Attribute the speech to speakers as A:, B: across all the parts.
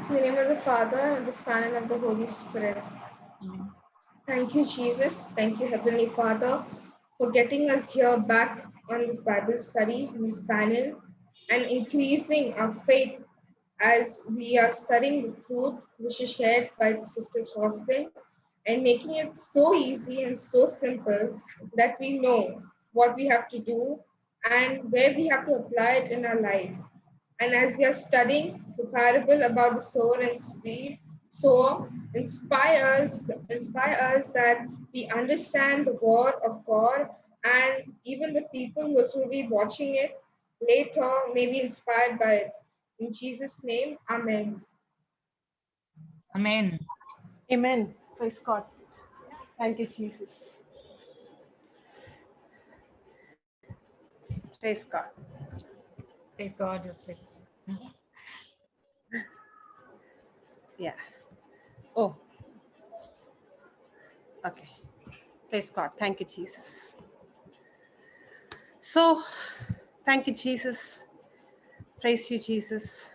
A: In the name of the Father, and of the Son, and of the Holy Spirit.
B: Amen.
A: Thank you, Jesus. Thank you, Heavenly Father, for getting us here back on this Bible study, on this panel, and increasing our faith as we are studying the truth which is shared by Sister Jocelyn, and making it so easy and so simple that we know what we have to do and where we have to apply it in our life. And as we are studying the parable about the sower and seed, so inspire us that we understand the word of God, and even the people who will be watching it later may be inspired by it. In Jesus' name, Amen.
B: Amen.
C: Amen. Praise God. Thank you, Jesus. Praise God.
B: Praise God, Jocelyn.
C: Yeah. Oh. Okay. Praise God. Thank you, Jesus. So, thank you, Jesus. Praise you, Jesus.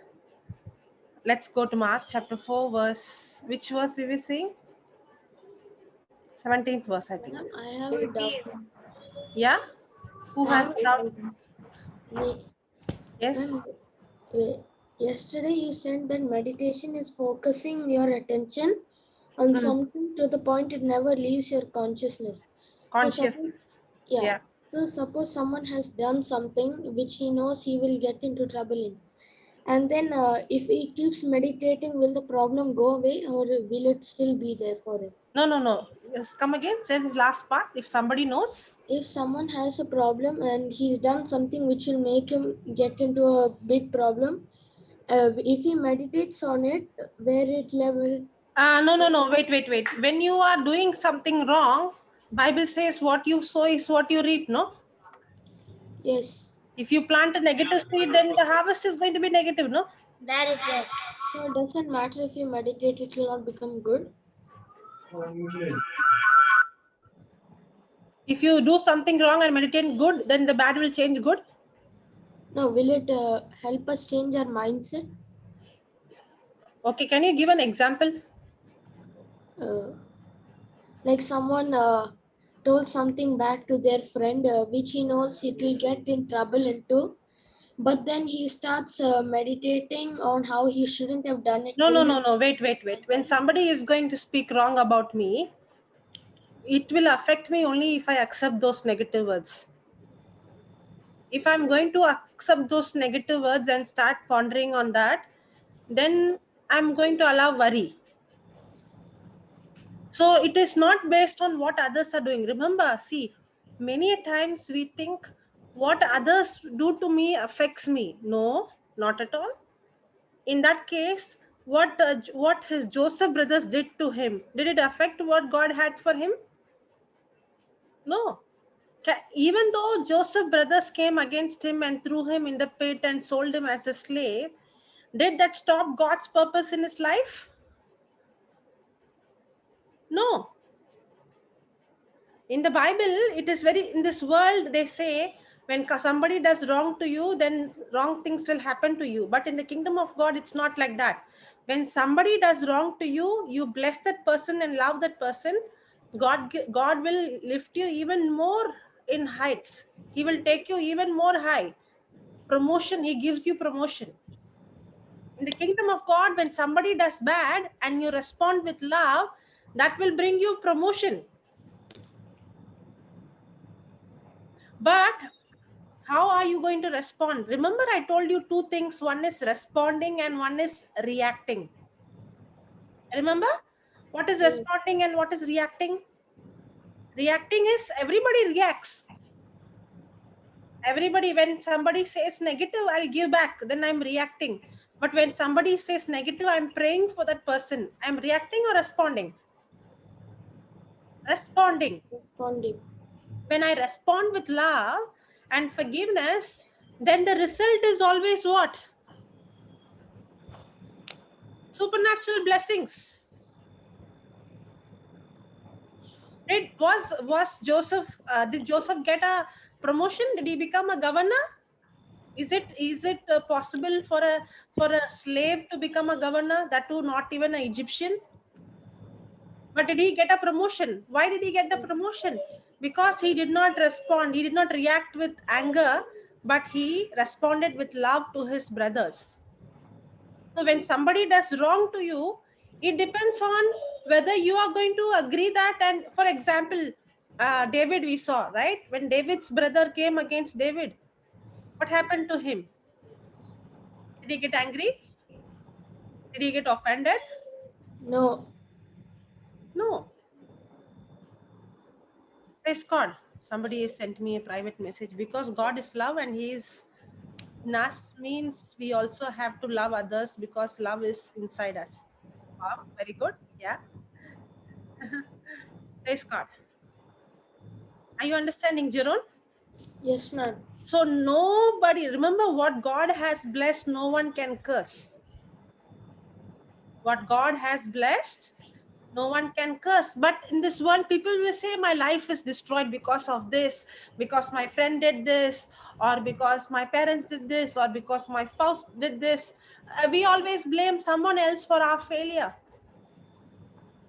C: Let's go to Mark chapter 4, verse. Which verse we were saying? 17th verse, I think.
D: Madam, I have a doubt.
C: Yeah? Who has a doubt?
D: Wait,
C: Yes?
D: ma'am, wait. Yesterday you said that meditation is focusing your attention on something to the point it never leaves your consciousness. So suppose,
C: Consciousness.
D: yeah.
C: Yeah.
D: So suppose someone has done something which he knows he will get into trouble in. And then if he keeps meditating, will the problem go away or will it still be there for him?
C: No. Yes, come again. Say the last part. If somebody knows.
D: If someone has a problem and he's done something which will make him get into a big problem, if he meditates on it, where it level.
C: No. Wait. When you are doing something wrong, Bible says what you sow is what you reap, no?
D: Yes.
C: If you plant a negative seed, then the harvest is going to be negative, no?
E: That is yes.
D: So it doesn't matter if you meditate, it will not become good.
C: If you do something wrong and meditate good, then the bad will change good.
D: Now, will it help us change our mindset?
C: Okay, can you give an example?
D: Like someone told something bad to their friend, which he knows it will get in trouble into. But then he starts meditating on how he shouldn't have done it.
C: No. Wait. When somebody is going to speak wrong about me, it will affect me only if I accept those negative words. If I'm going to accept those negative words and start pondering on that, then I'm going to allow worry. So it is not based on what others are doing. Remember, see, many times we think what others do to me affects me. No, not at all. In that case, what his Joseph brothers did to him, did it affect what God had for him? No. Even though Joseph brothers came against him and threw him in the pit and sold him as a slave, did that stop God's purpose in his life? No. In the Bible, it is very, in this world, they say, when somebody does wrong to you, then wrong things will happen to you. But in the kingdom of God, it's not like that. When somebody does wrong to you, you bless that person and love that person. God will lift you even more in heights. He will take you even more high. Promotion, he gives you promotion. In the kingdom of God, when somebody does bad and you respond with love, that will bring you promotion. But how are you going to respond? Remember, I told you two things. One is responding and one is reacting. Remember, what is responding and what is reacting? Reacting is everybody reacts. Everybody, when somebody says negative, I'll give back. Then I'm reacting. But when somebody says negative, I'm praying for that person. I'm reacting or responding? Responding. When I respond with love and forgiveness, then the result is always what? Supernatural blessings. Did Joseph get a promotion? Did he become a governor? Is it possible for a slave to become a governor? That too, not even an Egyptian. But did he get a promotion? Why did he get the promotion? Because he did not respond. He did not react with anger, but he responded with love to his brothers. So when somebody does wrong to you, it depends on whether you are going to agree that. And for example, David, we saw, right? When David's brother came against David, what happened to him? Did he get angry? Did he get offended?
D: No.
C: No. Praise God. Somebody sent me a private message, because God is love and He is in us, means we also have to love others because love is inside us. Wow, very good. Yeah. Praise God. Are you understanding, Jerome?
D: Yes, ma'am.
C: So nobody, remember, what God has blessed, no one can curse. What God has blessed, no one can curse. But in this world, people will say, my life is destroyed because of this, because my friend did this, or because my parents did this, or because my spouse did this. We always blame someone else for our failure.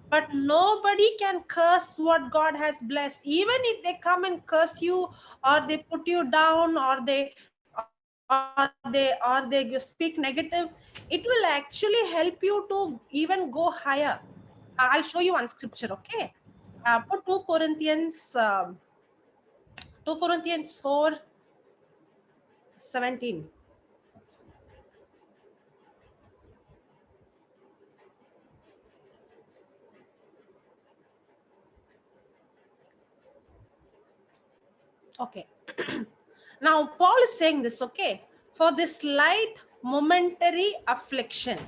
C: But nobody can curse what God has blessed. Even if they come and curse you, or they put you down, or they speak negative, it will actually help you to even go higher. I'll show you one scripture, okay? Put 2 Corinthians 4:17. Okay. Now, Paul is saying this, okay? For this slight momentary affliction.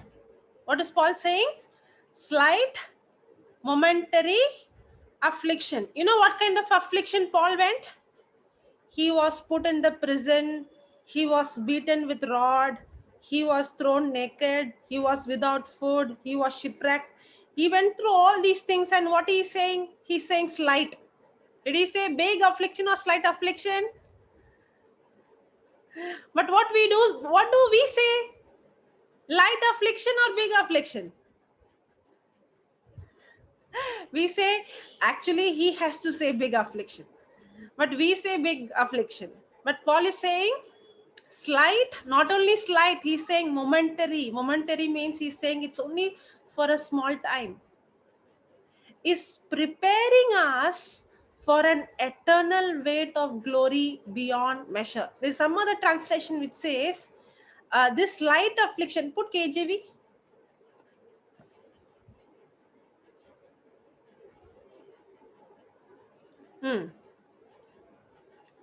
C: What is Paul saying? Slight momentary affliction. You know what kind of affliction Paul went? He was put in the prison. He was beaten with rod. He was thrown naked. He was without food. He was shipwrecked. He went through all these things. And what he's saying? He's saying slight. Did he say big affliction or slight affliction? But what do we say? Light affliction or big affliction? We say, actually, he has to say big affliction. But we say big affliction. But Paul is saying slight, not only slight, he's saying momentary. Momentary means he's saying it's only for a small time. Is preparing us for an eternal weight of glory beyond measure. There's some other translation which says, this light affliction, put KJV.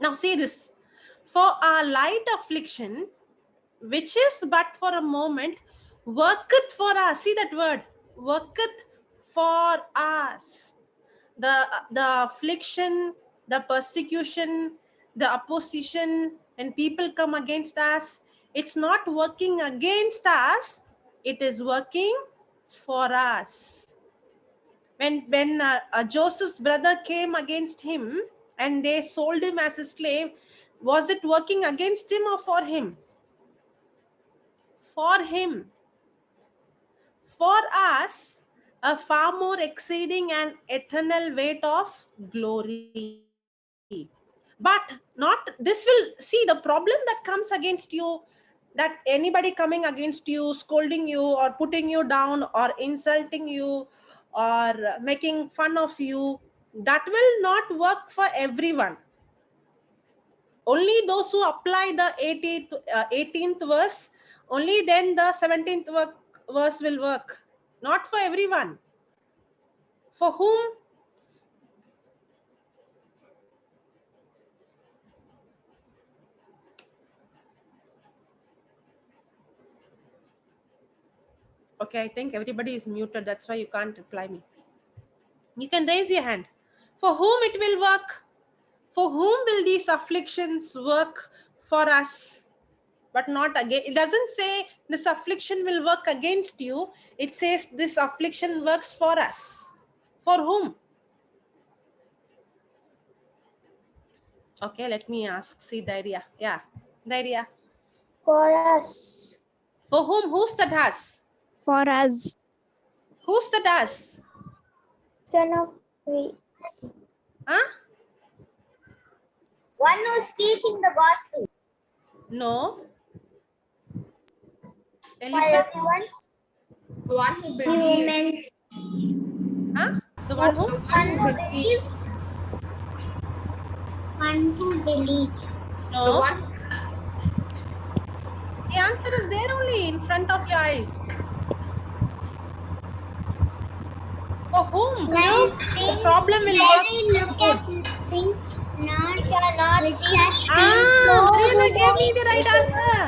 C: Now see this. For our light affliction, which is but for a moment, worketh for us. See that word, worketh for us. The affliction, the persecution, the opposition, when people come against us, it's not working against us, it is working for us. When Joseph's brother came against him and they sold him as a slave, was it working against him or for him? For him. For us, a far more exceeding and eternal weight of glory. But not, this will, see, the problem that comes against you, that anybody coming against you, scolding you, or putting you down, or insulting you, or making fun of you, that will not work for everyone. Only those who apply the 18th verse, only then the 17th verse will work. Not for everyone. For whom? Okay, I think everybody is muted. That's why you can't reply me. You can raise your hand. For whom it will work? For whom will these afflictions work? For us, but not again. It doesn't say this affliction will work against you. It says this affliction works for us. For whom? Okay, let me ask. See, Daria. Yeah, Daria.
E: For us.
C: For whom? Who's that us?
E: For us.
C: Who's that us?
E: Son of we.
C: Huh?
E: One who's preaching the gospel.
C: No.
E: For
C: Elisa?
E: everyone.
A: The one who believes.
E: Humans.
C: Huh? The one who?
A: The
E: One
A: one
E: who
A: who believes.
E: believes. One who believes.
A: The
C: No.
A: one.
C: The answer is there only in front of your eyes. For whom?
E: Like
C: The problem will
E: when
C: work.
E: we look at things not which are not seen.
C: Ah,
E: No,
C: Marina
E: no,
C: gave me the
E: no.
C: right answer.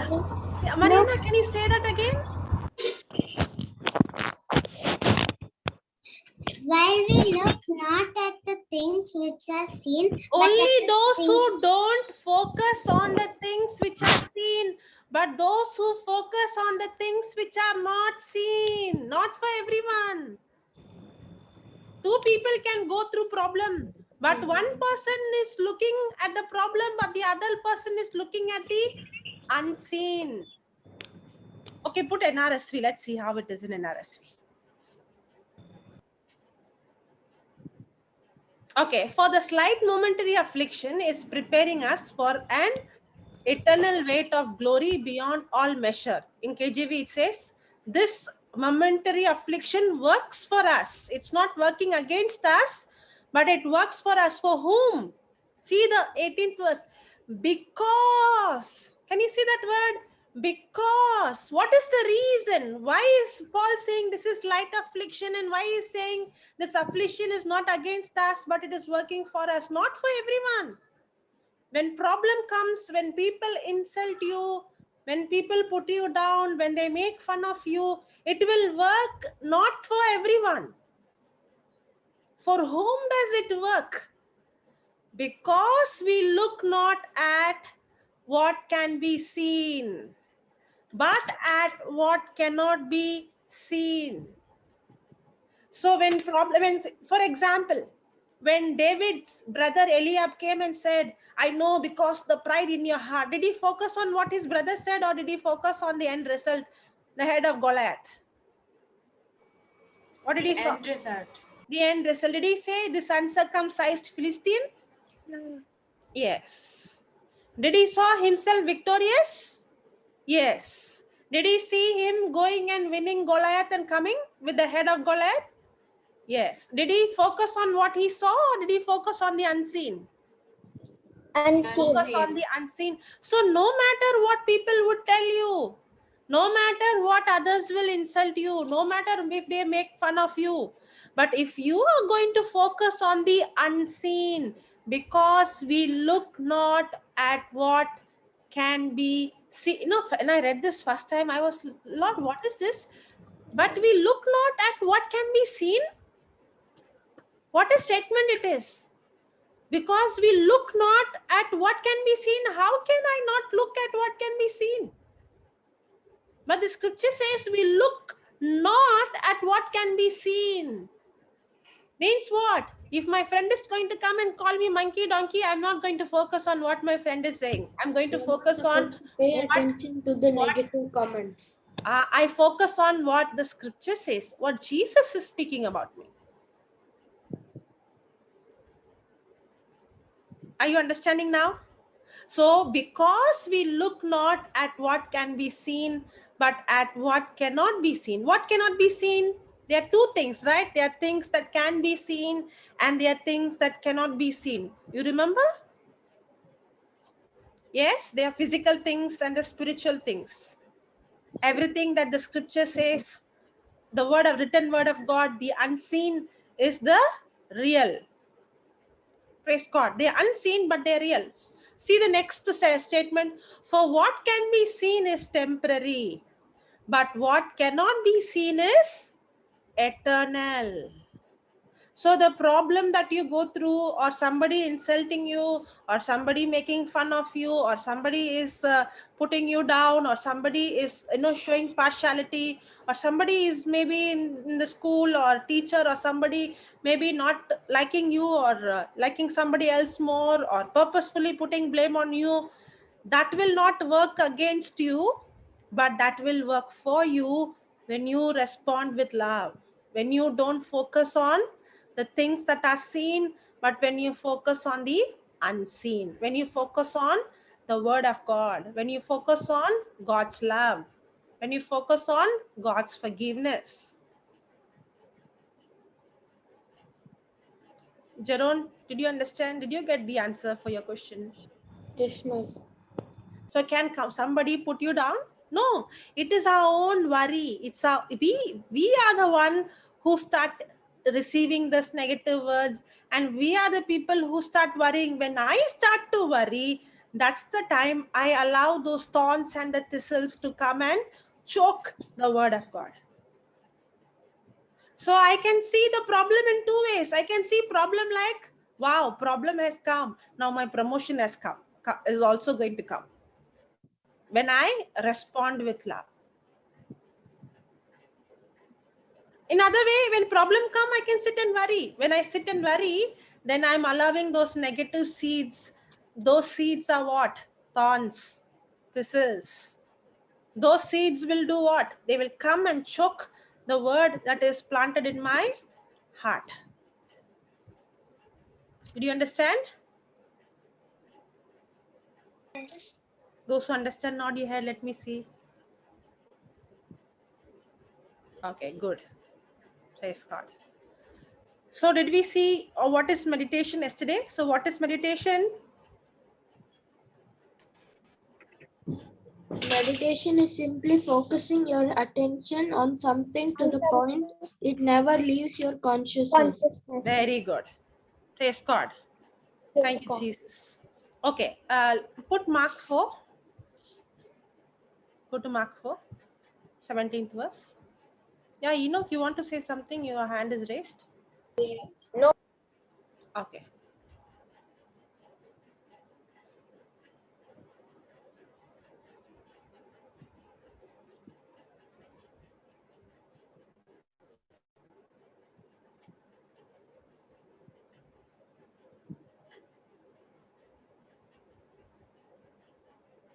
C: Yeah, Marina, can you say that again?
E: While we look not at the things which are seen, but
C: Only
E: at the
C: those who
E: things
C: don't focus on the things which are seen, but those who focus on the things which are not seen. Not for everyone. Two people can go through problem, but one person is looking at the problem, but the other person is looking at the unseen. Okay, put NRSV. Let's see how it is in NRSV. Okay, for the slight momentary affliction is preparing us for an eternal weight of glory beyond all measure. In KJV, it says, this momentary affliction works for us. It's not working against us, but it works for us. For whom? See the 18th verse. Because. Can you see that word? Because. What is the reason? Why is Paul saying this is light affliction, and why is saying this affliction is not against us, but it is working for us? Not for everyone. When problem comes, when people insult you, when people put you down, when they make fun of you, it will work not for everyone. For whom does it work? Because we look not at what can be seen, but at what cannot be seen. So when for example, when David's brother Eliab came and said, I know because the pride in your heart, did he focus on what his brother said, or did he focus on the end result, the head of Goliath? What did he say?
B: End result.
C: The end result. Did he say this uncircumcised Philistine?
E: no.
C: Yes. Did he saw himself victorious? Yes. Did he see him going and winning Goliath and coming with the head of Goliath? Yes. Did he focus on what he saw, or did he focus on the unseen?
E: Unseen.
C: Focus on the unseen. So no matter what people would tell you, no matter what others will insult you, no matter if they make fun of you, but if you are going to focus on the unseen, because we look not at what can be seen. You know, when I read this first time, I was, Lord, what is this? But we look not at what can be seen. What a statement it is. Because we look not at what can be seen, how can I not look at what can be seen? But the scripture says we look not at what can be seen. Means what? If my friend is going to come and call me monkey, donkey, I'm not going to focus on what my friend is saying. I'm going to focus on
D: Pay
C: what
D: attention to the negative comments.
C: I focus on what the scripture says, what Jesus is speaking about me. Are you understanding now? So, because we look not at what can be seen, but at what cannot be seen. What cannot be seen? There are two things, right? There are things that can be seen, and there are things that cannot be seen. You remember? Yes, there are physical things and the spiritual things. Everything that the scripture says, the written word of God, the unseen is the real. Praise God. They are unseen, but they are real. See the next statement. For what can be seen is temporary, but what cannot be seen is eternal. So the problem that you go through, or somebody insulting you, or somebody making fun of you, or somebody is putting you down, or somebody is showing partiality, or somebody is maybe in the school or teacher, or somebody maybe not liking you, or liking somebody else more, or purposefully putting blame on you. that will not work against you, but that will work for you when you respond with love. When you don't focus on the things that are seen, but when you focus on the unseen, when you focus on the word of God, when you focus on God's love, when you focus on God's forgiveness. Jeroen, did you understand? Did you get the answer for your question?
D: Yes, ma'am.
C: So can somebody put you down? No, it is our own worry. It's our we are the one who start receiving this negative words, and we are the people who start worrying. When I start to worry, that's the time I allow those thorns and the thistles to come and choke the word of God. So I can see the problem in two ways. I can see problem like, wow, problem has come. Now my promotion has come, is also going to come. When I respond with love. In other way, when problem come, I can sit and worry. When I sit and worry, then I'm allowing those negative seeds. Those seeds are what? Thorns, thistles. Those seeds will do what? They will come and choke the word that is planted in my heart. Did you understand?
E: Yes.
C: Those who understand, nod your head. Let me see. Okay, good. Praise God. So did we see what is meditation yesterday? So what is meditation?
D: Meditation is simply focusing your attention on something to the point it never leaves your consciousness.
C: Very good. Praise God. Thank you, Jesus. Okay, put mark 4. Go to mark 4, 17th verse. Yeah, Enoch, you want to say something? Your hand is raised.
E: No.
C: Okay.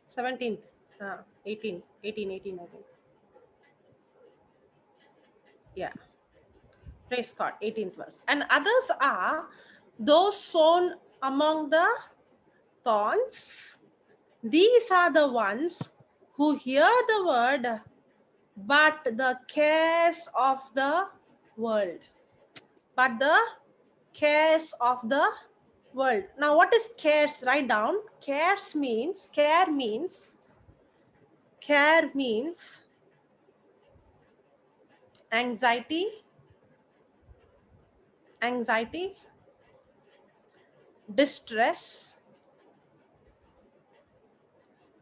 C: Seventeenth, 18, I think. Yeah. Praise God, 18th verse. And others are those sown among the thorns. These are the ones who hear the word, but the cares of the world. But the cares of the world. Now, what is cares? Write down. Care means anxiety, distress.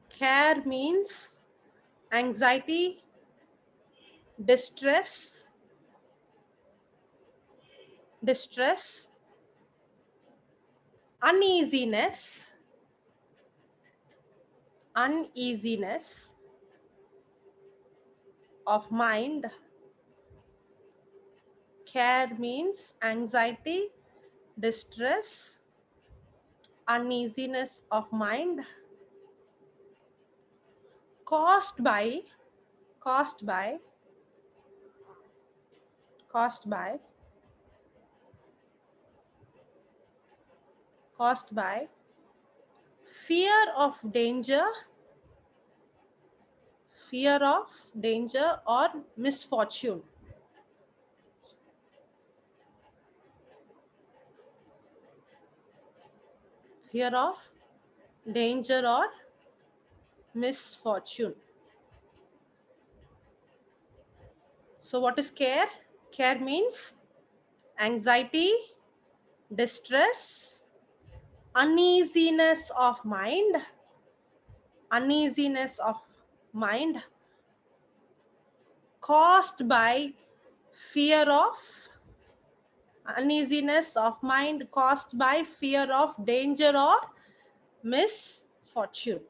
C: Care means anxiety, distress, uneasiness, of mind. Care means anxiety, distress, uneasiness of mind, caused by fear of danger, or misfortune. Fear of danger or misfortune. So what is care? Care means anxiety, distress, uneasiness of mind, caused by fear of uneasiness of mind, caused by fear of danger or misfortune.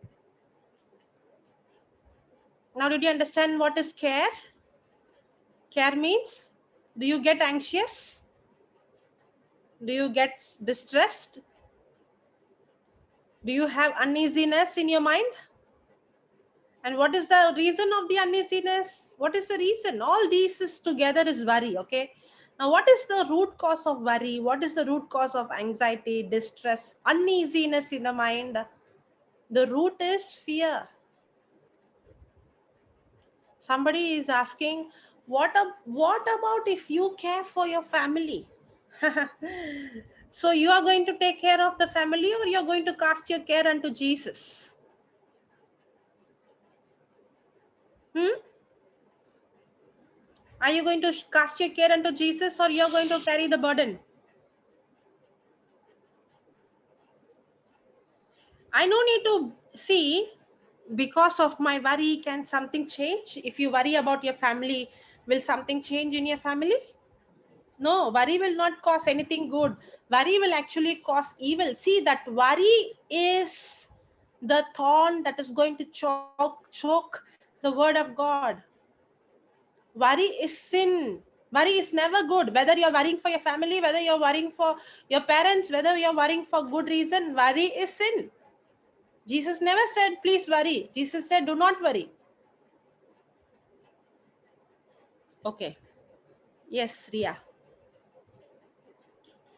C: Now, did you understand what is care? Care means, do you get anxious? Do you get distressed? Do you have uneasiness in your mind? And what is the reason of the uneasiness? What is the reason? All these is together is worry, okay? Now, what is the root cause of worry? What is the root cause of anxiety, distress, uneasiness in the mind? The root is fear. Somebody is asking, what about if you care for your family? So you are going to take care of the family, or you are going to cast your care unto Jesus? Are you going to cast your care unto Jesus, or you are going to carry the burden? I no need to see, because of my worry, can something change? If you worry about your family, will something change in your family? No, worry will not cause anything good. Worry will actually cause evil. See, that worry is the thorn that is going to choke the word of God. Worry is sin. Worry is never good. Whether you're worrying for your family, whether you're worrying for your parents, whether you're worrying for good reason, worry is sin. Jesus never said, please worry. Jesus said, do not worry. Okay. Yes, Ria.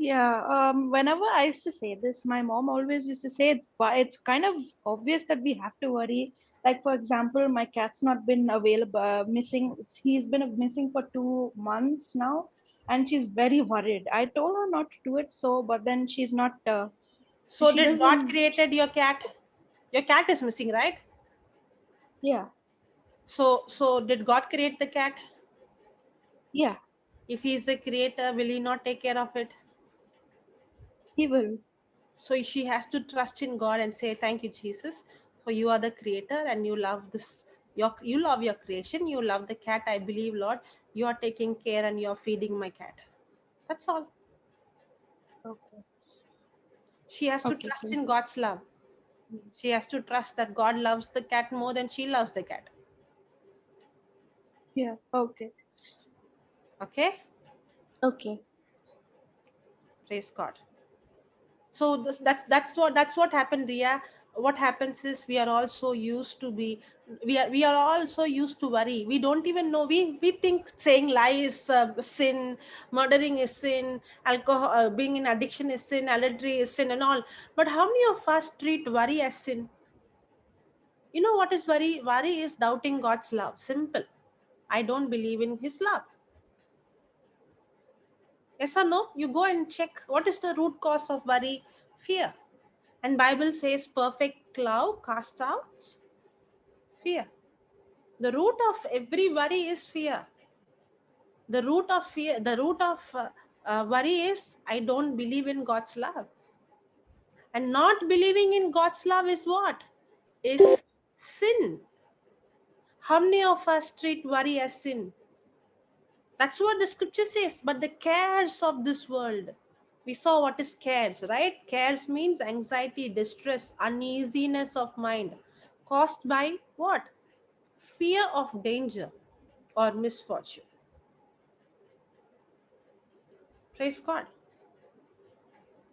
F: Yeah, whenever I used to say this, my mom always used to say it's kind of obvious that we have to worry. Like for example, my cat's not been available, missing. He's been missing for 2 months now, and she's very worried. I told her not to do it, so but then she's not.
C: So
F: She
C: did God
F: doesn't.
C: created your cat? Your cat is missing, right?
F: Yeah,
C: So did God create the cat?
F: yeah,
C: If he is the creator, will he not take care of it?
F: he will.
C: So she has to trust in God and say, thank you, Jesus, for you are the creator and you love this. You love your creation. You love the cat. I believe, Lord, you are taking care and you are feeding my cat. That's all.
F: Okay.
C: She has to
F: Okay.
C: trust in God's love. She has to trust that God loves the cat more than she loves the cat.
F: Yeah. Okay.
C: Okay?
F: Okay.
C: Praise God. So that's what happened, Ria. What happens is we are also used to be, we are also used to worry. We don't even know, we think saying lie is sin, murdering is sin, alcohol, being in addiction is sin, adultery is sin and all. But how many of us treat worry as sin? You know what is worry? Worry is doubting God's love. Simple. I don't believe in his love. Yes or no? You go and check what is the root cause of worry. Fear. And Bible says perfect love casts out fear. The root of every worry is fear. The root of fear, the root of worry is I don't believe in God's love. And not believing in God's love is what? Is sin. How many of us treat worry as sin? That's what the scripture says. But the cares of this world, we saw what is cares, right? Cares means anxiety, distress, uneasiness of mind, caused by what? Fear of danger or misfortune. Praise God.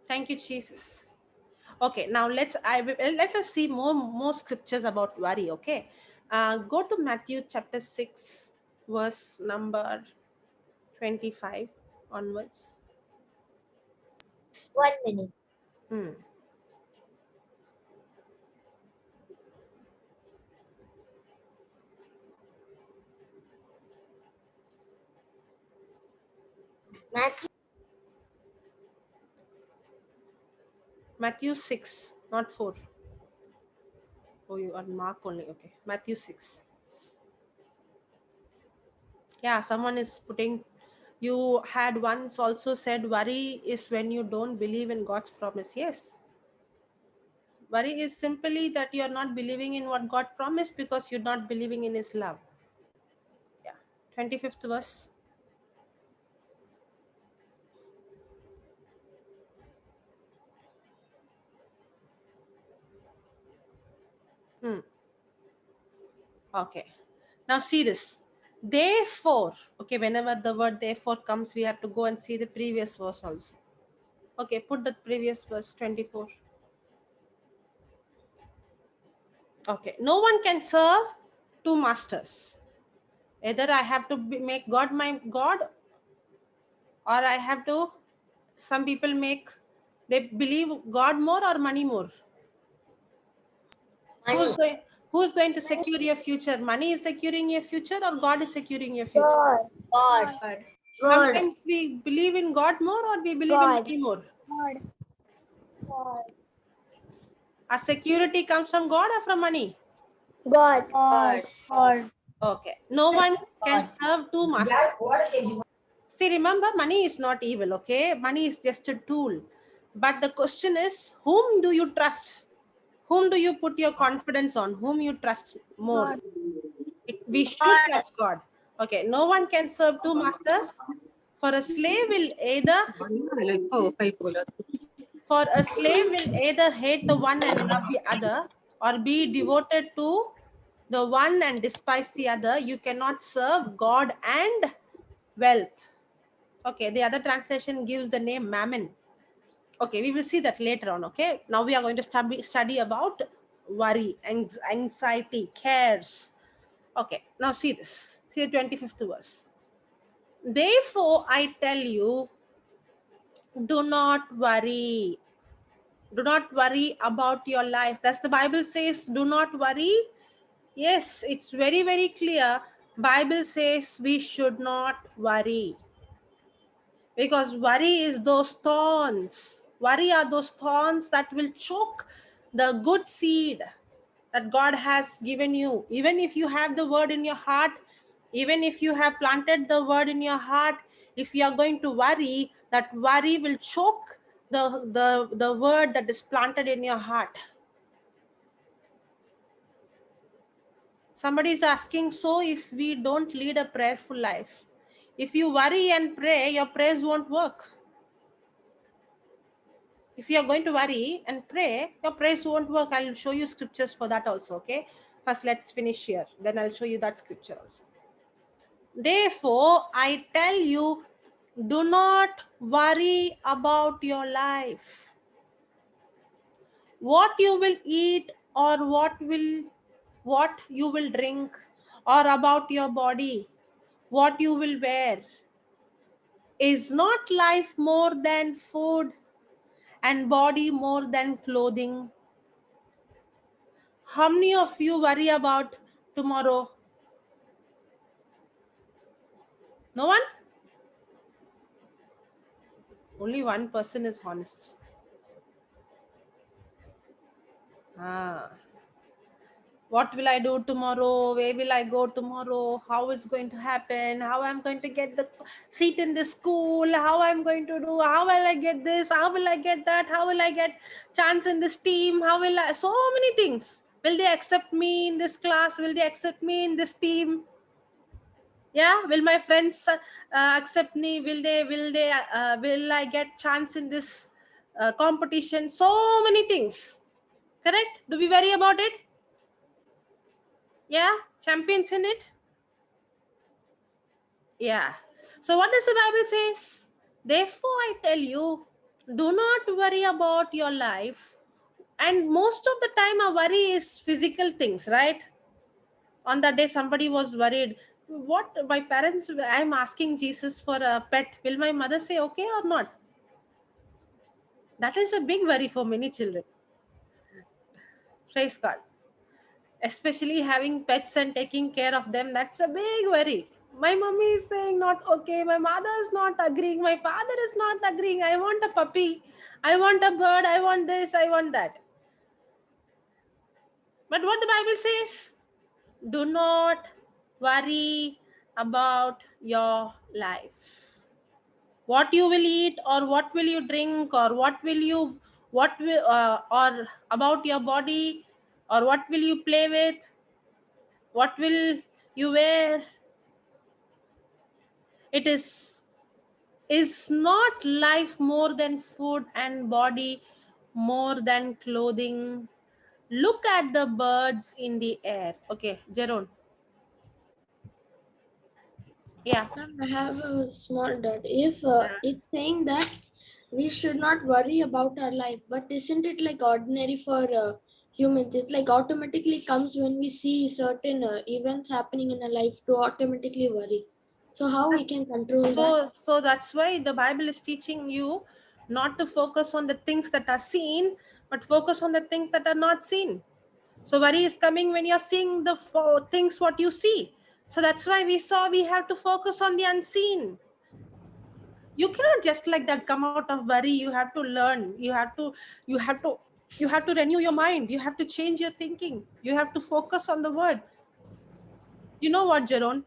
C: Thank you, Jesus. Okay, now let us see more scriptures about worry. Okay, go to Matthew chapter 6, verse number 25 onwards.
E: 1 minute.
C: Hmm.
E: Matthew
C: Matthew 6, not 4. Oh, you are Mark only. Okay, Matthew 6. Yeah, someone is putting, you had once also said worry is when you don't believe in God's promise. Yes. Worry is simply that you are not believing in what God promised because you're not believing in his love. Yeah. 25th verse. Hmm. Okay. Now see this. Therefore, okay, whenever the word therefore comes, we have to go and see the previous verse also. Okay, put the previous verse 24. Okay, no one can serve two masters. Either I have to make God my God, or I have to, some people make, they believe God more or money more.
E: Money.
C: Who's going to secure your future? Money is securing your future or God is securing your future?
E: God.
C: Sometimes we believe in God more or we believe in money more. Our security comes from God or from money?
E: God.
C: Okay. No one can serve two masters. See, remember, money is not evil, okay? Money is just a tool. But the question is, whom do you trust? Whom do you put your confidence on? Whom you trust more? We should trust God. Okay, no one can serve two masters. For a slave will either hate the one and love the other, or be devoted to the one and despise the other. You cannot serve God and wealth. Okay, the other translation gives the name mammon. Okay, we will see that later on. Okay, now we are going to study about worry, anxiety, cares. Okay, now see this. See the 25th verse. Therefore, I tell you, do not worry. Do not worry about your life. Does the Bible says do not worry? Yes, it's very, very clear. Bible says we should not worry. Because worry is those thorns. Worry are those thorns that will choke the good seed that God has given you. Even if you have the word in your heart, even if you have planted the word in your heart, if you are going to worry, that worry will choke the word that is planted in your heart. Somebody is asking, so if we don't lead a prayerful life, if you worry and pray, your prayers won't work. If you are going to worry and pray, your prayers won't work. I'll show you scriptures for that also, okay? First, let's finish here. Then I'll show you that scripture also. Therefore, I tell you, do not worry about your life. What you will eat or what you will drink, or about your body, what you will wear. Is not life more than food and body more than clothing? How many of you worry about tomorrow? No one? Only one person is honest. What will I do tomorrow? Where will I go tomorrow? How is going to happen? How I'm going to get the seat in this school? How I'm going to do? How will I get this? How will I get that? How will I get chance in this team? How will I? So many things. Will they accept me in this class? Will they accept me in this team? Yeah, will my friends accept me? Will I get chance in this competition? So many things. Correct? Do we worry about it? Yeah, champions in it. Yeah. So what does the Bible says? Therefore I tell you, do not worry about your life. And most of the time our worry is physical things, right? On that day somebody was worried, what my parents, I'm asking Jesus for a pet, will my mother say okay or not? That is a big worry for many children. Praise God. Especially having pets and taking care of them, that's a big worry. My mommy is saying not okay, my mother is not agreeing, my father is not agreeing, I want a puppy, I want a bird, I want this, I want that. But what the Bible says, do not worry about your life. What you will eat or what will you drink or or about your body, or what will you play with, what will you wear. It is not life more than food and body more than clothing? Look at the birds in the air. Okay, Jeroen. Yeah.
D: Ma'am, I have a small doubt. If it's saying that we should not worry about our life, but isn't it like ordinary for humans. It's like automatically comes when we see certain events happening in a life to automatically worry. So how we can control that?
C: So that's why the Bible is teaching you not to focus on the things that are seen, but focus on the things that are not seen. So worry is coming when you're seeing the things what you see. So that's why we have to focus on the unseen. You cannot just like that come out of worry. You have to learn. You have to renew your mind. You have to change your thinking. You have to focus on the word. You know what, Jerome?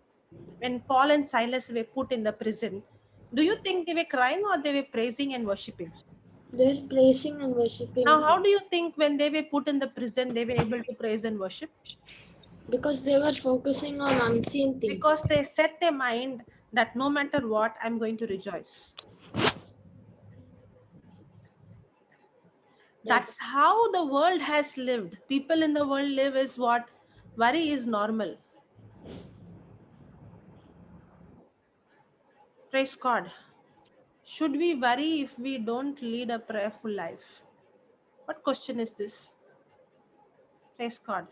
C: When Paul and Silas were put in the prison, do you think they were crying or they were praising and worshiping?
D: They're praising and worshipping
C: Now, how
D: him
C: do you think when they were put in the prison, they were able to praise and worship?
D: because they were focusing on unseen things.
C: Because they set their mind that no matter what, I'm going to rejoice. That's
D: Yes.
C: how the world has lived. People in the world live is what? Worry is normal. Praise God. Should we worry if we don't lead a prayerful life? What question is this? Praise God.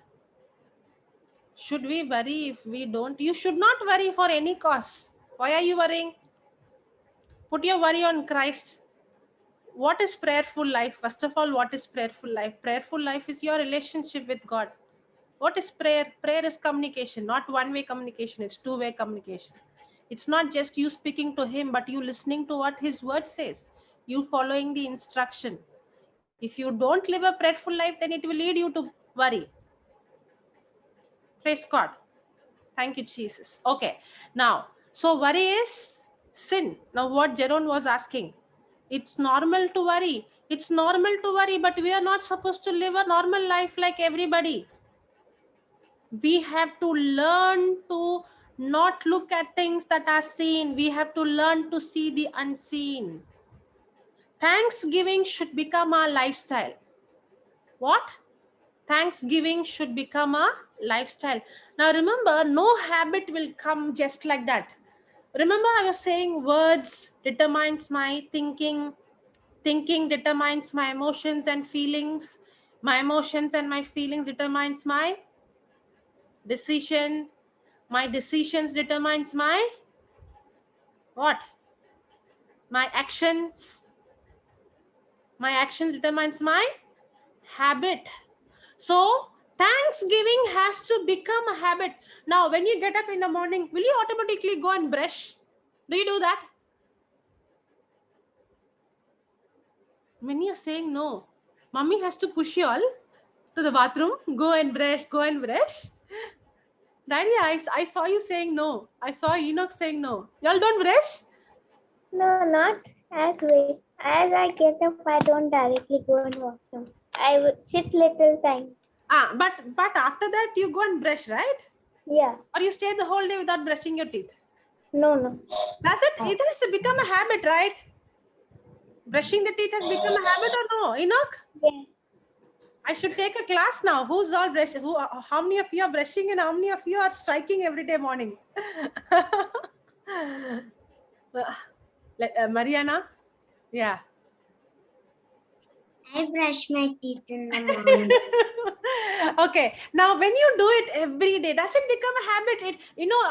C: Should we worry if we don't? You should not worry for any cause. Why are you worrying? Put your worry on Christ. What is prayerful life? First of all, what is prayerful life? Prayerful life is your relationship with God. What is prayer? Prayer is communication, not one-way communication. It's two-way communication. It's not just you speaking to him, but you listening to what his word says. You following the instruction. If you don't live a prayerful life, then it will lead you to worry. Praise God. Thank you, Jesus. Okay. Now, so worry is sin. Now, what Jeron was asking, it's normal to worry. It's normal to worry, but we are not supposed to live a normal life like everybody. We have to learn to not look at things that are seen. We have to learn to see the unseen. Thanksgiving should become our lifestyle. What? Thanksgiving should become a lifestyle. Now remember, no habit will come just like that. Remember, I was saying words determines my thinking. Thinking determines my emotions and feelings. My emotions and my feelings determines my decision. My decisions determines my what? My actions. My actions determines my habit. So Thanksgiving has to become a habit. Now, when you get up in the morning, will you automatically go and brush? Do you do that? Many are saying no. Mummy has to push you all to the bathroom. Go and brush. Go and brush. Daddy, I saw you saying no. I saw Enoch saying no. Y'all don't brush?
G: No, not as late. As I get up, I don't directly go and washroom. I would sit little time.
C: But after that you go and brush, right?
G: Yeah.
C: Or you stay the whole day without brushing your teeth?
G: No.
C: Does it? It has become a habit, right? Brushing the teeth has become a habit or no, Enoch?
G: Yeah.
C: I should take a class now. Who's all brushing? How many of you are brushing and how many of you are striking every day morning? Mariana? Yeah.
E: I brush my teeth in the morning.
C: Okay. Now, when you do it every day, does it become a habit?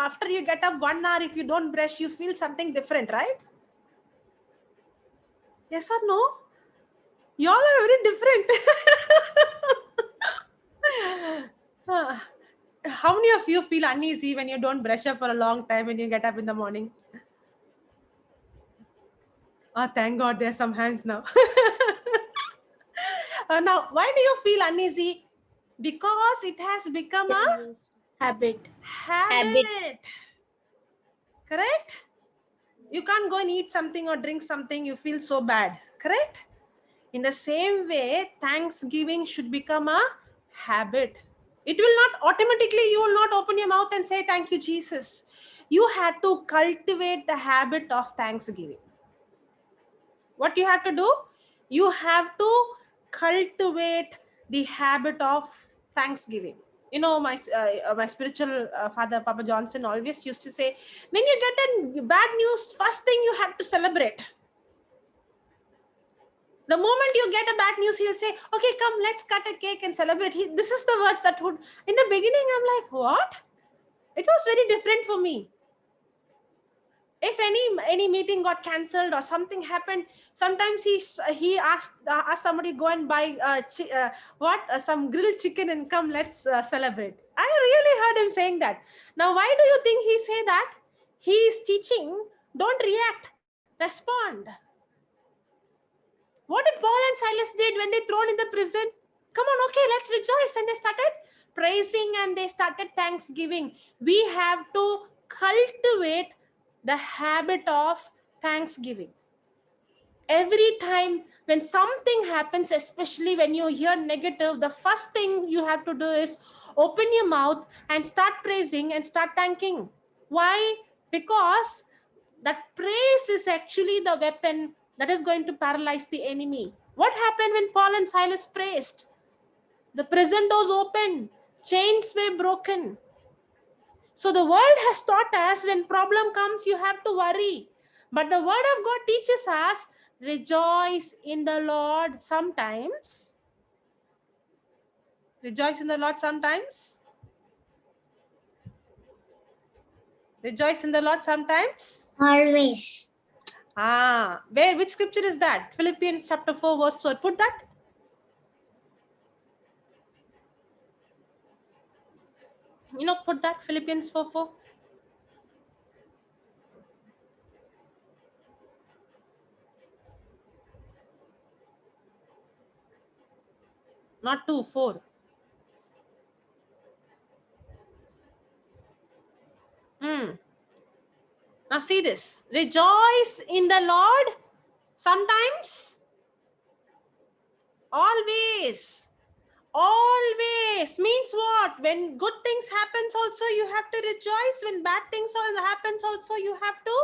C: After you get up 1 hour, if you don't brush, you feel something different, right? Yes or no? Y'all are very different. How many of you feel uneasy when you don't brush up for a long time when you get up in the morning? Thank God there's some hands now. Now, why do you feel uneasy? Because it has become a
D: Habit.
C: habit. Correct? You can't go and eat something or drink something, you feel so bad. Correct? In the same way, Thanksgiving should become a habit. It will not automatically, you will not open your mouth and say, thank you, Jesus. You had to cultivate the habit of Thanksgiving. What you have to do? You have to cultivate the habit of Thanksgiving. My spiritual father, Papa Johnson, always used to say, when you get a bad news, first thing you have to celebrate. The moment you get a bad news, he'll say, okay, come, let's cut a cake and celebrate. This is the words that would, in the beginning, I'm like, what? It was very different for me. If any meeting got cancelled or something happened, sometimes he asked somebody go and buy some grilled chicken and come, let's celebrate. I really heard him saying that. Now, why do you think he say that? He is teaching, don't react, respond. What did Paul and Silas did when they thrown in the prison? Come on, okay, let's rejoice. And they started praising and they started thanksgiving. We have to cultivate the habit of thanksgiving. Every time when something happens, especially when you hear negative, the first thing you have to do is open your mouth and start praising and start thanking. Why? Because that praise is actually the weapon that is going to paralyze the enemy. What happened when Paul and Silas praised? The prison doors opened, chains were broken. So the world has taught us when problem comes, you have to worry. But the word of God teaches us, rejoice in the Lord sometimes. Rejoice in the Lord sometimes. Rejoice in the Lord sometimes.
E: Always.
C: Which scripture is that? Philippians chapter 4 verse 4. Put that. Put that. Philippians 4:4. Not 2, 4. Now see this. Rejoice in the Lord sometimes. Always. Always means what? When good things happens also you have to rejoice. When bad things happens also you have to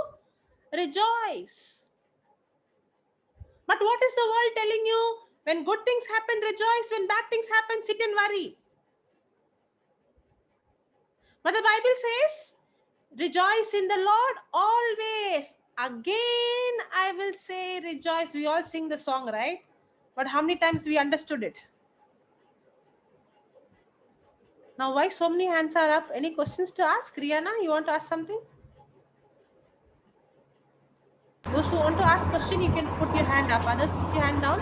C: rejoice. But what is the world telling you? When good things happen, rejoice. When bad things happen, sit and worry. But the Bible says, rejoice in the Lord always. Again, I will say rejoice. We all sing the song, right? But how many times we understood it? Now, why so many hands are up? Any questions to ask? Rihanna, you want to ask something? Those who want to ask question, you can put your hand up. Others, put your hand down.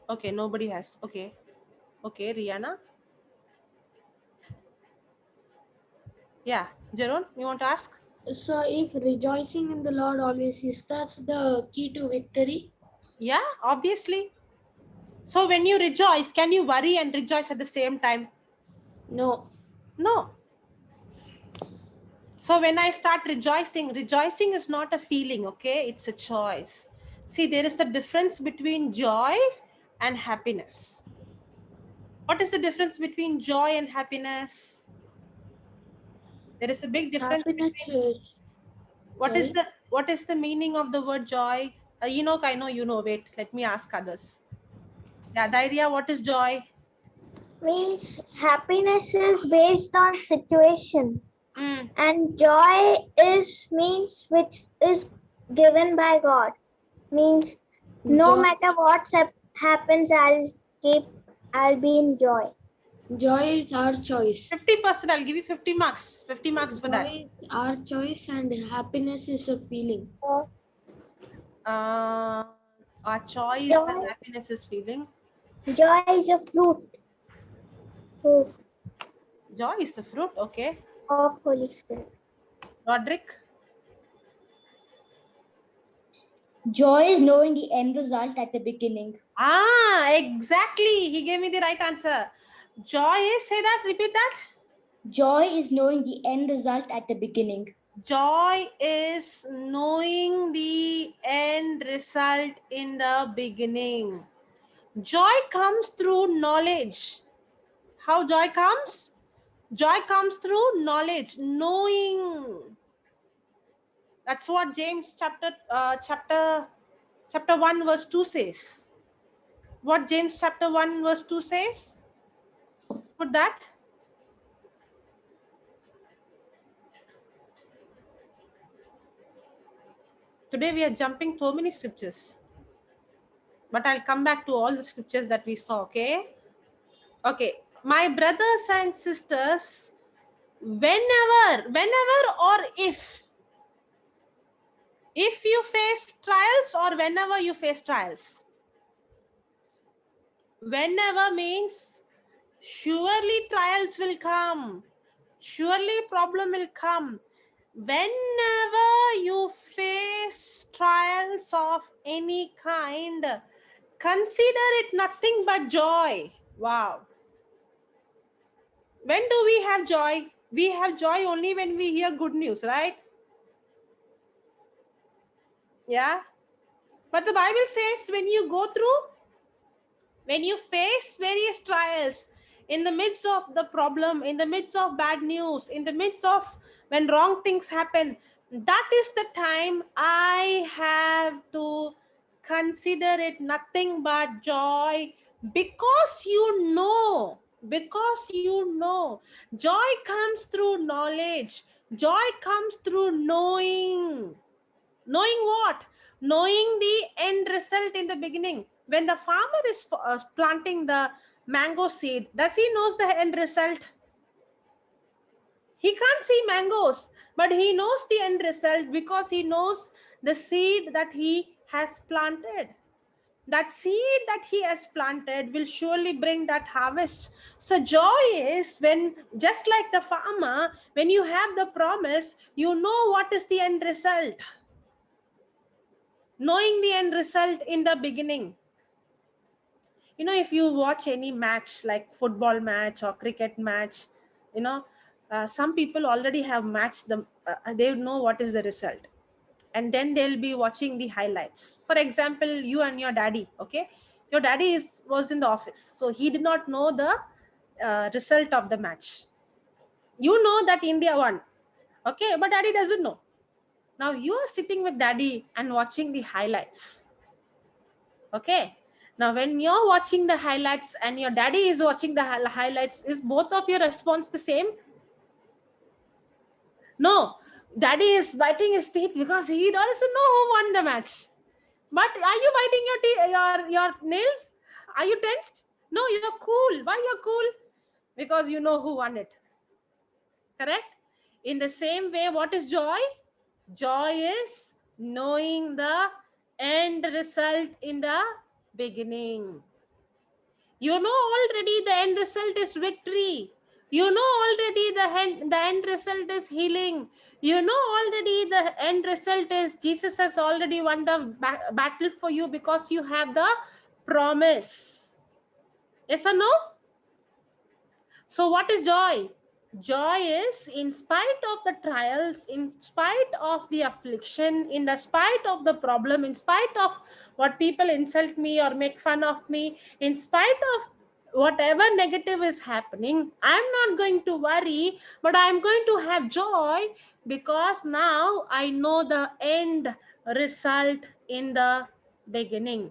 C: Okay, nobody has. Okay, Rihanna. Yeah, Jeroen, you want to ask?
D: So if rejoicing in the Lord always is, that's the key to victory.
C: Yeah, obviously. So when you rejoice, can you worry and rejoice at the same time?
D: No.
C: No. So when I start rejoicing is not a feeling, okay? It's a choice. See, there is a difference between joy and happiness. What is the difference between joy and happiness? There is a big difference.
D: Happiness is
C: What is the meaning of the word joy? I know you know. Wait, let me ask others. Yeah, Dairya, what is joy?
G: Means happiness is based on situation.
C: Mm.
G: And joy is means which is given by God. Means no
D: joy.
G: matter what happens, I'll be in joy.
D: Joy is our choice.
C: 50%, I'll give you 50 marks. 50 marks for that.
D: Joy is our choice and happiness is a feeling.
C: Our choice
G: Joy.
C: and happiness is feeling.
G: Joy is a fruit
C: Joy is the fruit, okay.
G: of Holy Spirit.
C: Roderick?
H: Joy is knowing the end result at the beginning.
C: Exactly. He gave me the right answer. Joy is, say that, repeat that.
H: Joy is knowing the end result at the beginning.
C: Joy is knowing the end result in the beginning. Joy comes through knowledge. How joy comes? Joy comes through knowledge, knowing. That's what James chapter 1 verse 2 says. What James chapter 1 verse 2 says? Put that. Today we are jumping so many scriptures, but I'll come back to all the scriptures that we saw. Okay, my brothers and sisters, whenever or if you face trials or whenever you face trials, whenever means surely trials will come, surely problem will come. Whenever you face trials of any kind, consider it nothing but joy. Wow. When do we have joy? We have joy only when we hear good news, right? Yeah. But the Bible says when you go through, when you face various trials, in the midst of the problem, in the midst of bad news, in the midst of when wrong things happen, that is the time I have to consider it nothing but joy, because you know, joy comes through knowledge, joy comes through knowing what, knowing the end result in the beginning. When the farmer is planting the mango seed, does he knows the end result? He can't see mangoes, but he knows the end result because he knows the seed that he has planted. That seed that he has planted will surely bring that harvest. So joy is when, just like the farmer, when you have the promise, you know what is the end result. Knowing the end result in the beginning. You know, if you watch any match like football match or cricket match, you know, some people already have matched them. They know what is the result, and then they'll be watching the highlights. For example, you and your daddy, okay, your daddy was in the office, so he did not know the result of the match. You know that India won, okay, but daddy doesn't know. Now you are sitting with daddy and watching the highlights. Okay, now when you're watching the highlights and your daddy is watching the highlights, is both of your response the same? No, daddy is biting his teeth because he doesn't know who won the match. But are you biting your nails? Are you tensed? No, you're cool. Why you're cool? Because you know who won it. Correct? In the same way, what is joy? Joy is knowing the end result in the beginning. You know already the end result is victory. You know already the end result is healing. You know already the end result is Jesus has already won the battle for you because you have the promise. Yes or no? So what is joy? Joy is in spite of the trials, in spite of the affliction, in the spite of the problem, in spite of what people insult me or make fun of me, in spite of whatever negative is happening, I'm not going to worry, but I'm going to have joy because now I know the end result in the beginning.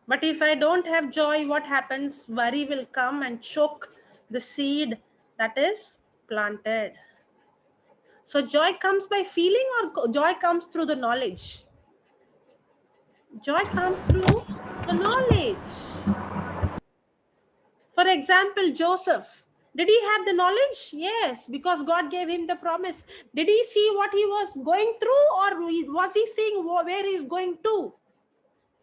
C: But if I don't have joy, what happens? Worry will come and choke the seed that is planted. So joy comes by feeling or joy comes through the knowledge? Joy comes through the knowledge. For example, Joseph. Did he have the knowledge? Yes, because God gave him the promise. Did he see what he was going through, or was he seeing where he is going to?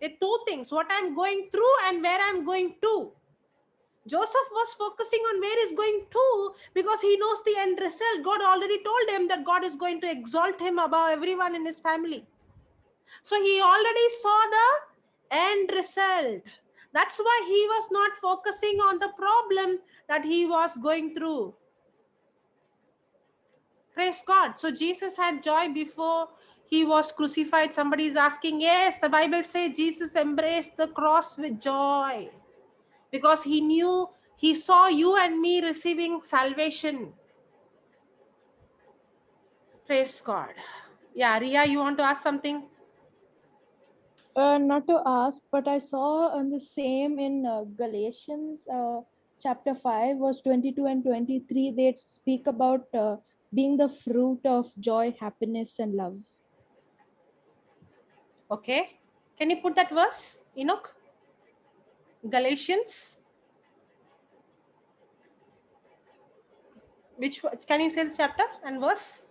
C: There are two things, what I'm going through and where I'm going to. Joseph was focusing on where he's going to because he knows the end result. God already told him that God is going to exalt him above everyone in his family. So he already saw the end result. That's why he was not focusing on the problem that he was going through. Praise God. So Jesus had joy before he was crucified. Somebody is asking, yes, the Bible says Jesus embraced the cross with joy because he knew, he saw you and me receiving salvation. Praise God. Yeah, Ria, you want to ask something?
F: Not to ask, but I saw on the same in Galatians chapter 5, verse 22 and 23, they speak about being the fruit of joy, happiness, and love.
C: Okay. Can you put that verse, Enoch? Galatians. Can you say the chapter and verse?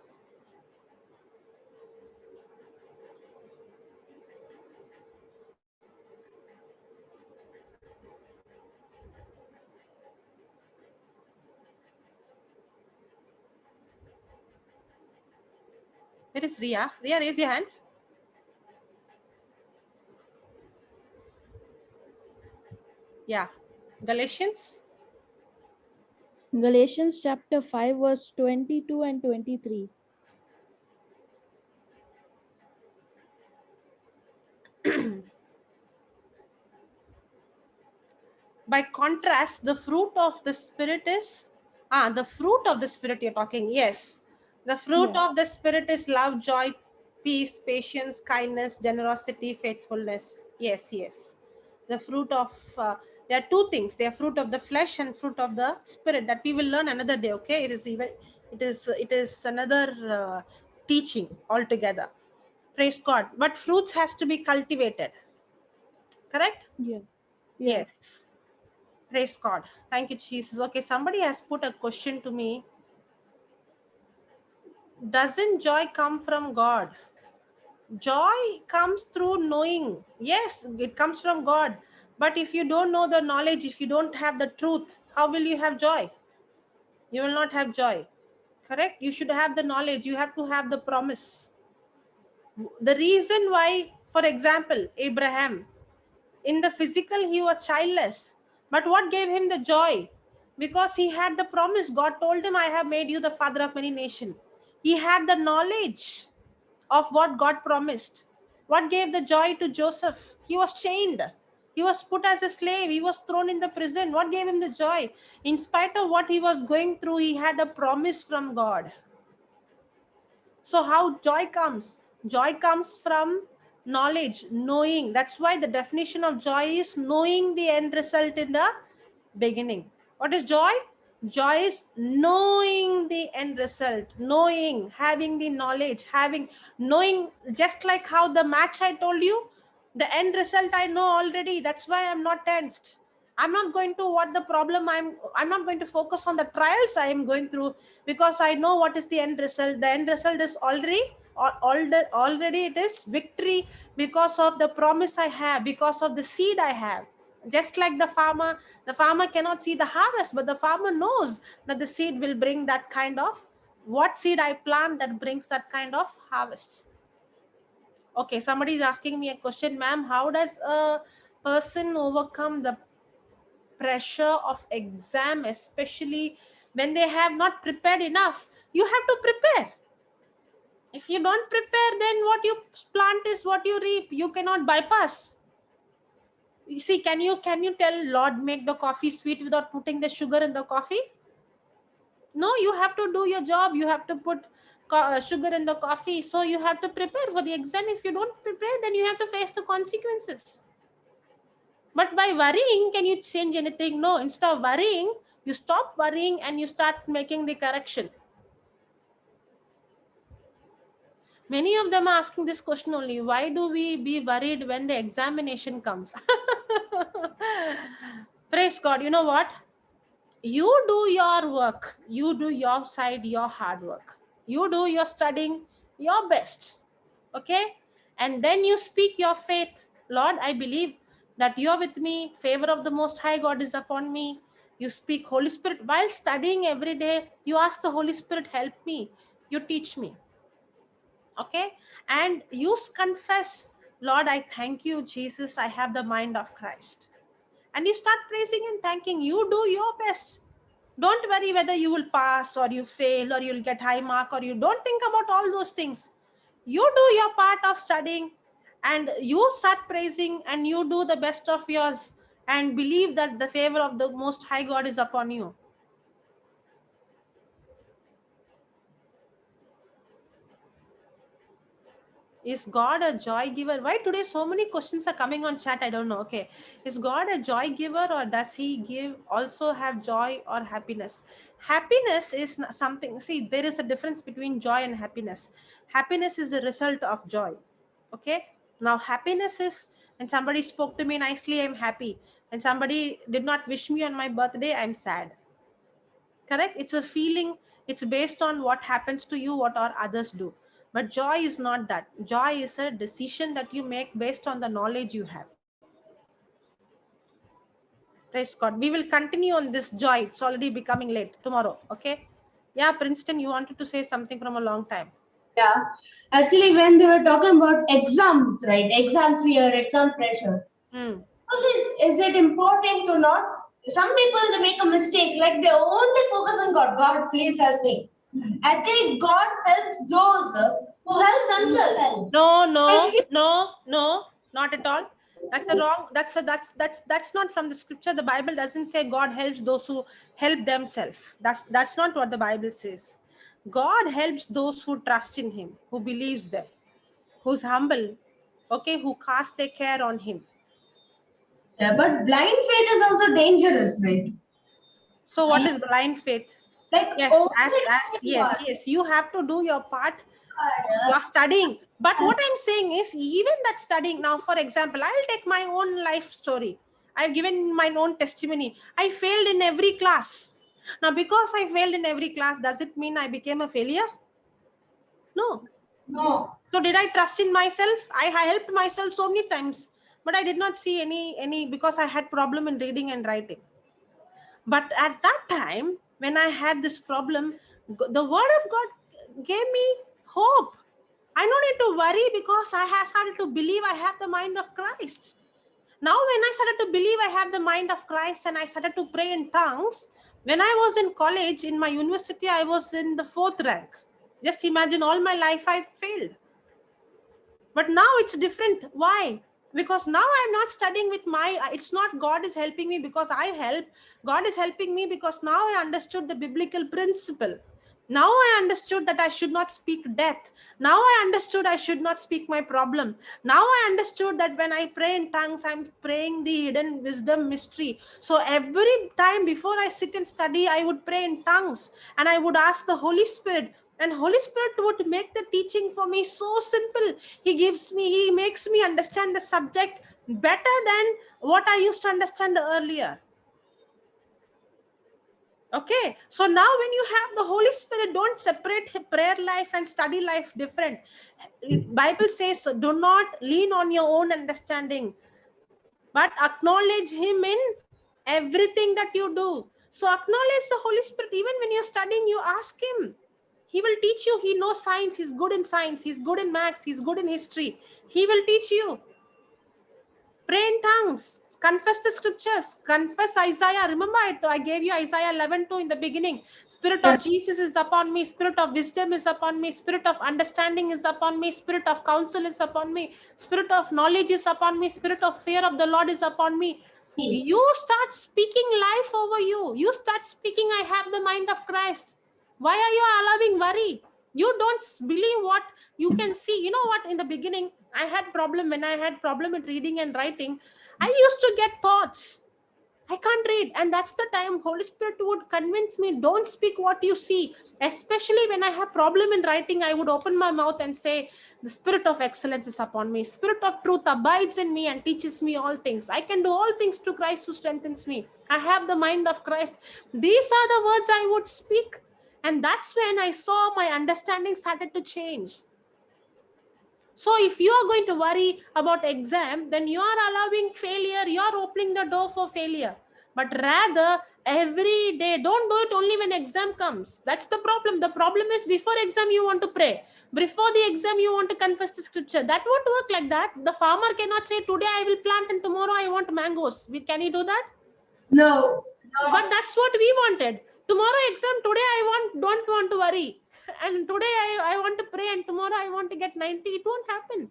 C: Where is Ria? Ria, raise your hand. Yeah. Galatians.
F: Galatians chapter 5, verse 22 and 23.
C: By contrast, the fruit of the Spirit is, the fruit of the Spirit you're talking. Yes. The fruit
F: Yeah.
C: of the Spirit is love, joy, peace, patience, kindness, generosity, faithfulness. Yes, yes. The fruit of, there are two things. They are fruit of the flesh and fruit of the Spirit that we will learn another day. Okay. It is another teaching altogether. Praise God. But fruits has to be cultivated. Correct?
F: Yeah. Yeah.
C: Yes. Praise God. Thank you, Jesus. Okay, somebody has put a question to me. Doesn't joy come from God? Joy comes through knowing. Yes, it comes from God. But if you don't know the knowledge, if you don't have the truth, how will you have joy? You will not have joy. Correct? You should have the knowledge. You have to have the promise. The reason why, for example, Abraham, in the physical, he was childless. But what gave him the joy? Because he had the promise. God told him, I have made you the father of many nations. He had the knowledge of what God promised. What gave the joy to Joseph? He was chained. He was put as a slave. He was thrown in the prison. What gave him the joy? In spite of what he was going through, he had a promise from God. So how joy comes? Joy comes from knowledge, knowing. That's why the definition of joy is knowing the end result in the beginning. What is joy? Joy is knowing the end result, knowing, having the knowledge, knowing, just like how the match I told you, the end result I know already. That's why I'm not tensed. I'm not going to what the problem I'm not going to focus on the trials I am going through, because I know what is the end result. The end result is already it is victory, because of the promise I have, because of the seed I have. Just like the farmer cannot see the harvest, but the farmer knows that the seed will bring that kind of, what seed I plant that brings that kind of harvest. Okay, somebody is asking me a question, ma'am. How does a person overcome the pressure of exam, especially when they have not prepared enough? You have to prepare. If you don't prepare, then what you plant is what you reap. You cannot bypass. You see, can you tell Lord make the coffee sweet without putting the sugar in the coffee? No, you have to do your job. You have to put sugar in the coffee. So you have to prepare for the exam. If you don't prepare, then you have to face the consequences. But by worrying, can you change anything? No. Instead of worrying, you stop worrying and you start making the correction. Many of them are asking this question only. Why do we be worried when the examination comes? Praise God. You know what? You do your work. You do your side, your hard work. You do your studying, your best. Okay? And then you speak your faith. Lord, I believe that you are with me. Favor of the Most High God is upon me. You speak Holy Spirit. While studying every day, you ask the Holy Spirit, help me. You teach me. Okay? And you confess, Lord, I thank you, Jesus. I have the mind of Christ. And you start praising and thanking. You do your best. Don't worry whether you will pass or you fail or you'll get high mark, or you don't think about all those things. You do your part of studying and you start praising and you do the best of yours and believe that the favor of the Most High God is upon you. Is God a joy giver? Why today so many questions are coming on chat? I don't know. Okay. Is God a joy giver, or does he give also have joy or happiness? Happiness is something. See, there is a difference between joy and happiness. Happiness is a result of joy. Okay. Now happiness is when somebody spoke to me nicely, I'm happy. When somebody did not wish me on my birthday, I'm sad. Correct? It's a feeling. It's based on what happens to you, what or others do. But joy is not that. Joy is a decision that you make based on the knowledge you have. Praise God. We will continue on this joy. It's already becoming late tomorrow. Okay. Yeah, Princeton, you wanted to say something from a long time.
I: Yeah, actually, when they were talking about exams, right? Exam fear, exam pressure.
C: Hmm.
I: Is it important to not? Some people they make a mistake, like they only focus on God. God, please help me. Actually, God helps those who help themselves.
C: No, not at all. That's a wrong. That's not from the scripture. The Bible doesn't say God helps those who help themselves. That's not what the Bible says. God helps those who trust in Him, who believes them, who's humble, okay, who cast their care on Him.
I: Yeah, but blind faith is also dangerous, right?
C: So what is blind faith?
I: Like
C: Yes, you have to do your part. You're studying, but what I'm saying is, even that studying, now for example, I'll take my own life story. I've given my own testimony. I failed in every class. Now because I failed in every class, does it mean I became a failure? No. So did I trust in myself? I helped myself so many times, but I did not see any because I had problem in reading and writing. But at that time, when I had this problem, the word of God gave me hope. I don't need to worry because I have started to believe I have the mind of Christ. Now, when I started to believe I have the mind of Christ and I started to pray in tongues, when I was in college, in my university, I was in the 4th rank. Just imagine, all my life I failed. But now it's different. Why? Because now I'm not studying with it's not God is helping me because I help. God is helping me because now I understood the biblical principle. Now I understood that I should not speak death. Now I understood I should not speak my problem. Now I understood that when I pray in tongues, I'm praying the hidden wisdom mystery. So every time before I sit and study, I would pray in tongues and I would ask the Holy Spirit, and Holy Spirit would make the teaching for me so simple. He makes me understand the subject better than what I used to understand earlier. Okay, so now when you have the Holy Spirit, don't separate prayer life and study life different. Bible says, do not lean on your own understanding, but acknowledge Him in everything that you do. So acknowledge the Holy Spirit. Even when you're studying, you ask Him. He will teach you. He knows science. He's good in science. He's good in maths. He's good in history. He will teach you. Pray in tongues. Confess the scriptures. Confess Isaiah. Remember, I gave you Isaiah 11:2 in the beginning. Spirit of Jesus is upon me. Spirit of wisdom is upon me. Spirit of understanding is upon me. Spirit of counsel is upon me. Spirit of knowledge is upon me. Spirit of fear of the Lord is upon me. You start speaking life over you. You start speaking, I have the mind of Christ. Why are you allowing worry? You don't believe what you can see. You know what? In the beginning, I had problem when I had problem with reading and writing. I used to get thoughts. I can't read. And that's the time Holy Spirit would convince me, don't speak what you see. Especially when I have problem in writing, I would open my mouth and say, the Spirit of excellence is upon me. Spirit of truth abides in me and teaches me all things. I can do all things through Christ who strengthens me. I have the mind of Christ. These are the words I would speak. And that's when I saw my understanding started to change. So if you are going to worry about exam, then you are allowing failure. You are opening the door for failure. But rather, every day, don't do it only when exam comes. That's the problem. The problem is before exam, you want to pray. Before the exam, you want to confess the scripture. That won't work like that. The farmer cannot say, today I will plant and tomorrow I want mangoes. Can he do that?
I: No.
C: But that's what we wanted. Tomorrow exam, today I don't want to worry. And today I want to pray and tomorrow I want to get 90. It won't happen.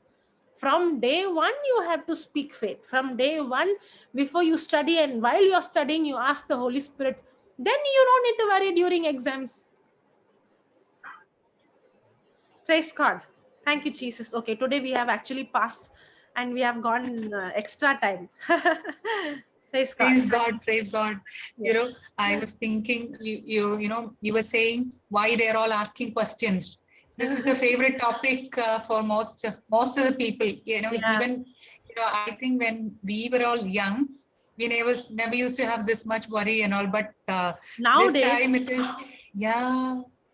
C: From day one, you have to speak faith. From day one, before you study and while you're studying, you ask the Holy Spirit. Then you don't need to worry during exams. Praise God. Thank you, Jesus. Okay, today we have actually passed and we have gone extra time. Praise God.
B: Praise God, praise God. You know, I was thinking, you were saying why they're all asking questions. This is the favorite topic for most of the people. You know,
C: Yeah.
B: even I think when we were all young, we never used to have this much worry and all. But
C: Nowadays,
B: this time it is,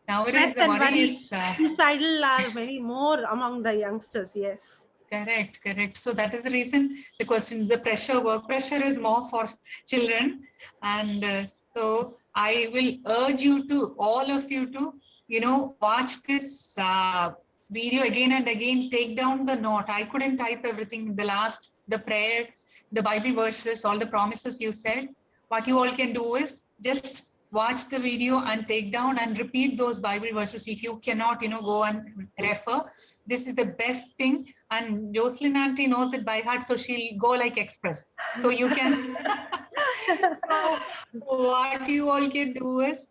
B: nowadays
C: stress
B: the
C: and
B: worry
C: worry,
B: is.
C: suicidal are very more among the youngsters. Yes.
B: Correct. So that is the reason the question, the pressure, work pressure is more for children. And so I will urge you to, all of you to, watch this video again and again, take down the note. I couldn't type everything, the prayer, the Bible verses, all the promises you said. What you all can do is just watch the video and take down and repeat those Bible verses. If you cannot, go and refer, this is the best thing. And Jocelyn auntie knows it by heart, so she'll go like express. So you can. So what you all can do is,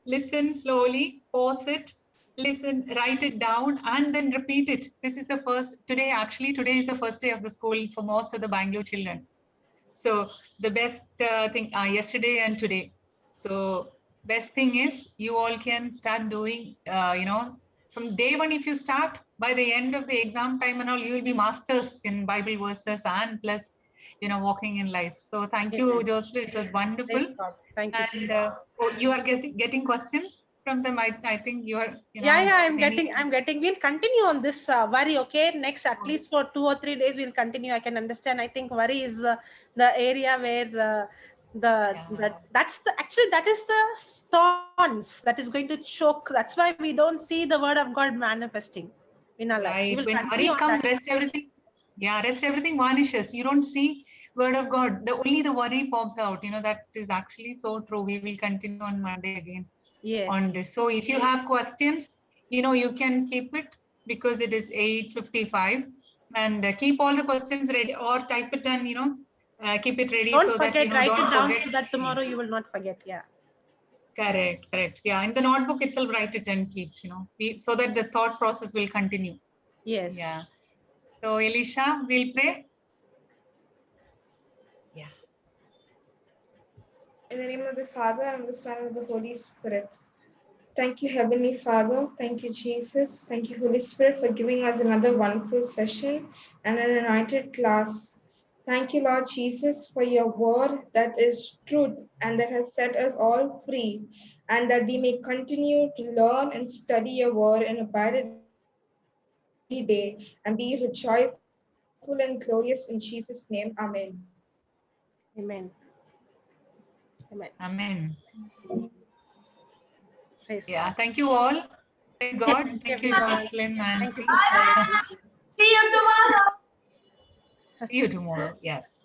B: listen slowly, pause it, listen, write it down, and then repeat it. This is the first today is the first day of the school for most of the Bangalore children. So the best thing yesterday and today. So best thing is you all can start doing, from day one, if you start, by the end of the exam time and all, you will be masters in Bible verses and plus, walking in life. So thank you, Jocelyn. It was wonderful.
C: Praise God. Thank you.
B: And you are getting questions from them. I think you are.
C: I'm getting. We'll continue on this worry. Okay, next at least for 2 or 3 days we'll continue. I can understand. I think worry is the area where that is the thorns that is going to choke. That's why we don't see the word of God manifesting in our life.
B: Right. When worry comes, rest everything vanishes. You don't see word of God. Only the worry pops out. That is actually so true. We will continue on Monday again.
C: Yes.
B: On this. So if you have questions, you can keep it because it is 8:55, and keep all the questions ready or type it and keep it ready.
C: Don't
B: so
C: forget,
B: that
C: write
B: don't
C: it down
B: forget.
C: so that tomorrow you will not forget. Yeah.
B: Correct. Yeah, in the notebook itself, write it and keep. So that the thought process will continue.
C: Yes.
B: Yeah. So Elisha, we'll pray. Yeah.
A: In the name of the Father, and of the Son, and of the Holy Spirit. Thank you, Heavenly Father. Thank you, Jesus. Thank you, Holy Spirit, for giving us another wonderful session and an anointed class. Thank you, Lord Jesus, for your word that is truth and that has set us all free, and that we may continue to learn and study your word and abide every day and be joyful and glorious in Jesus' name. Amen.
C: Amen.
B: Amen.
C: Praise
B: Yeah.
C: God.
B: Thank you all. Praise God. Thank you, Jocelyn.
C: Thank you,
I: See you tomorrow.
B: See you tomorrow. Yes.